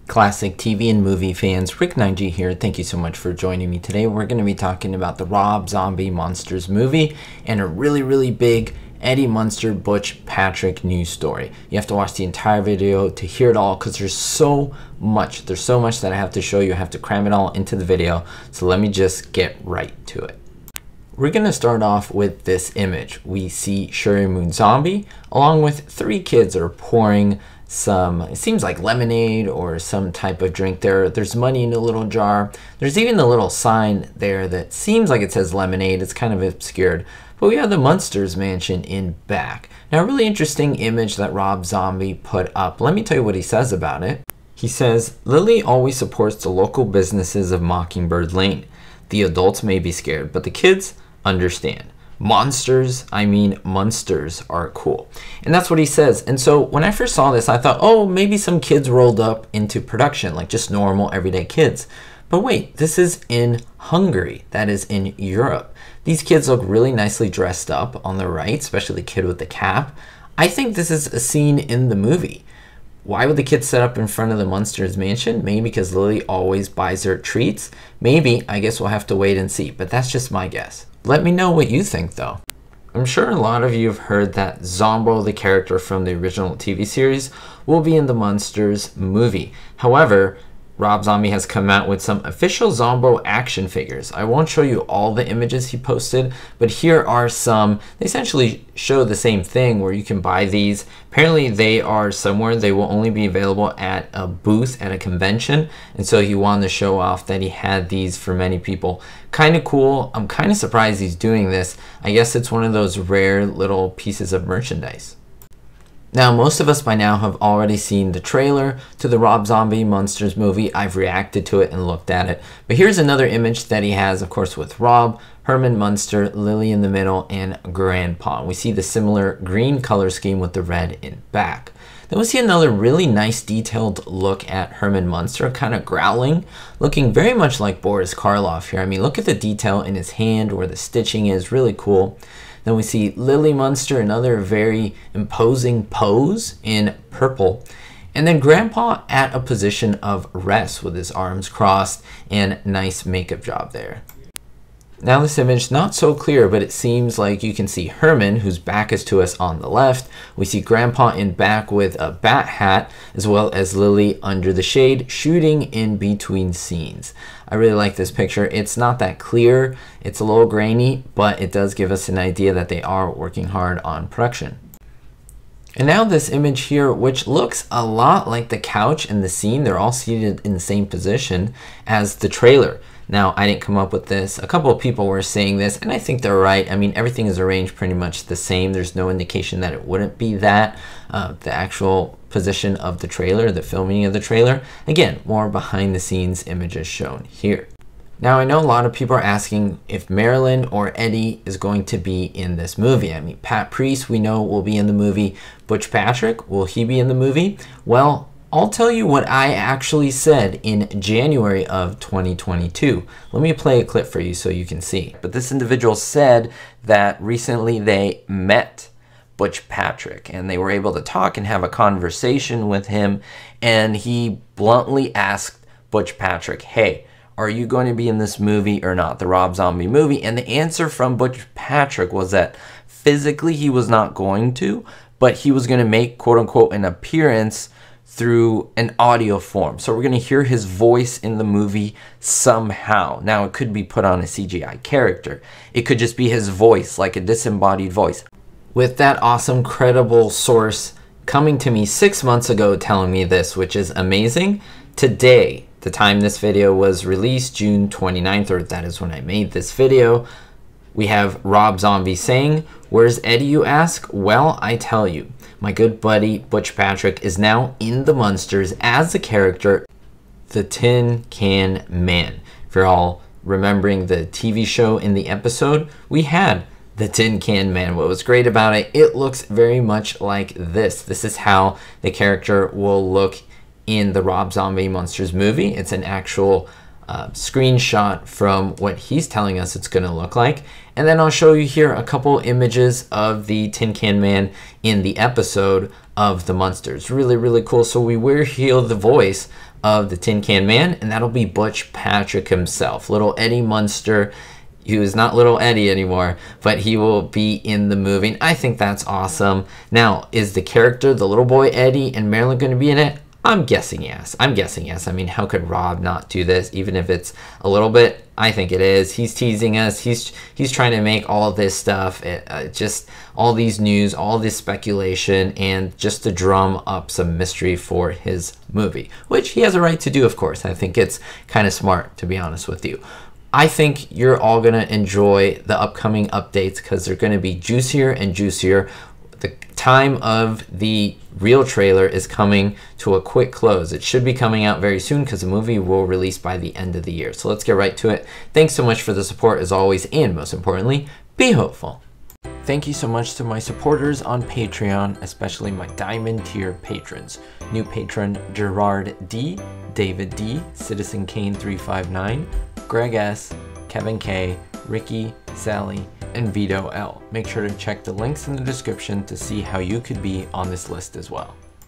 Classic TV and movie fans, Rick 9G here. Thank you so much for joining me today. We're going to be talking about the Rob Zombie Monsters movie and a really big Eddie Munster Butch Patrick news story. You have to watch the entire video to hear it all because there's so much that I have to show you. I have to cram it all into the video. So let me just get right to it. We're going to start off with this image. We see Shuri Moon Zombie along with three kids that are pouring some, it seems like lemonade or some type of drink there. There's money in a little jar. There's even a little sign there that seems like it says lemonade. It's kind of obscured. But we have the Munsters mansion in back. Now, a really interesting image that Rob Zombie put up. Let me tell you what he says about it. He says, Lily always supports the local businesses of Mockingbird Lane. The adults may be scared, but the kids understand. Monsters, I mean Munsters, are cool. And that's what he says. And so when I first saw this, I thought, oh, maybe some kids rolled up into production, like just normal everyday kids. But wait, this is in Hungary. That is in Europe. These kids look really nicely dressed up on the right, especially the kid with the cap. I think this is a scene in the movie. Why would the kids set up in front of the Munsters mansion? Maybe because Lily always buys her treats. Maybe, I guess we'll have to wait and see, but that's just my guess. Let me know what you think though. I'm sure a lot of you have heard that Zombo, the character from the original TV series, will be in the Munsters movie. However, Rob Zombie has come out with some official Zombo action figures. I won't show you all the images he posted, but here are some. They essentially show the same thing where you can buy these. Apparently they are somewhere. They will only be available at a booth at a convention. And so he wanted to show off that he had these for many people. Kind of cool. I'm kind of surprised he's doing this. I guess it's one of those rare little pieces of merchandise. Now, most of us by now have already seen the trailer to the Rob Zombie Munsters movie. I've reacted to it and looked at it. But here's another image that he has, of course, with Rob, Herman Munster, Lily in the middle, and Grandpa. We see the similar green color scheme with the red in back. Then we see another really nice detailed look at Herman Munster, kind of growling, looking very much like Boris Karloff here. I mean, look at the detail in his hand where the stitching is, really cool. Then we see Lily Munster, another very imposing pose in purple. And then Grandpa at a position of rest with his arms crossed and nice makeup job there. Now this image, not so clear, but it seems like you can see Herman, whose back is to us on the left. We see Grandpa in back with a bat hat, as well as Lily under the shade, shooting in between scenes. I really like this picture. It's not that clear. It's a little grainy, but it does give us an idea that they are working hard on production. And now this image here, which looks a lot like the couch in the scene. They're all seated in the same position as the trailer. Now, I didn't come up with this. A couple of people were saying this, and I think they're right. I mean, everything is arranged pretty much the same. There's no indication that it wouldn't be that. The actual position of the trailer, the filming of the trailer. Again, more behind the scenes images shown here. Now, I know a lot of people are asking if Marilyn or Eddie is going to be in this movie. I mean, Pat Priest, we know, will be in the movie. Butch Patrick, will he be in the movie? Well, I'll tell you what I actually said in January of 2022. Let me play a clip for you so you can see. But this individual said that recently they met Butch Patrick and they were able to talk and have a conversation with him. And he bluntly asked Butch Patrick, hey, are you going to be in this movie or not, the Rob Zombie movie? And the answer from Butch Patrick was that physically he was not going to, but he was going to make, quote unquote, an appearance through an audio form. So we're going to hear his voice in the movie somehow. Now, it could be put on a CGI character. It could just be his voice, like a disembodied voice. With that awesome, credible source coming to me 6 months ago telling me this, which is amazing, today, the time this video was released, June 29th, or that is when I made this video, we have Rob Zombie saying, where's Eddie, you ask? Well, I tell you. My good buddy Butch Patrick is now in the Munsters as the character, the Tin Can Man. If you're all remembering the TV show in the episode, we had the Tin Can Man. What was great about it, it looks very much like this. This is how the character will look in the Rob Zombie Munsters movie. It's an actual screenshot from what he's telling us it's going to look like. And then I'll show you here a couple images of the Tin Can Man in the episode of the Munsters. Really, really cool. So we will hear the voice of the Tin Can Man, and that'll be Butch Patrick himself. Little Eddie Munster, who is not Little Eddie anymore, but he will be in the movie. And I think that's awesome. Now, is the character, the little boy Eddie and Marilyn, going to be in it? I'm guessing yes. I'm guessing yes. I mean, how could Rob not do this, even if it's a little bit? I think it is. He's teasing us. He's trying to make all this stuff, just all these news, all this speculation, and just to drum up some mystery for his movie, which he has a right to do, of course. I think it's kind of smart, to be honest with you. I think you're all going to enjoy the upcoming updates because they're going to be juicier and juicier. The time of the real trailer is coming to a quick close. It should be coming out very soon because the movie will release by the end of the year. So let's get right to it. Thanks so much for the support as always, and most importantly, be hopeful. Thank you so much to my supporters on Patreon, especially my Diamond tier patrons. New patron Gerard D, David D, Citizen Kane 359, Greg S, Kevin K, Ricky, Sally, and Vito L. Make sure to check the links in the description to see how you could be on this list as well.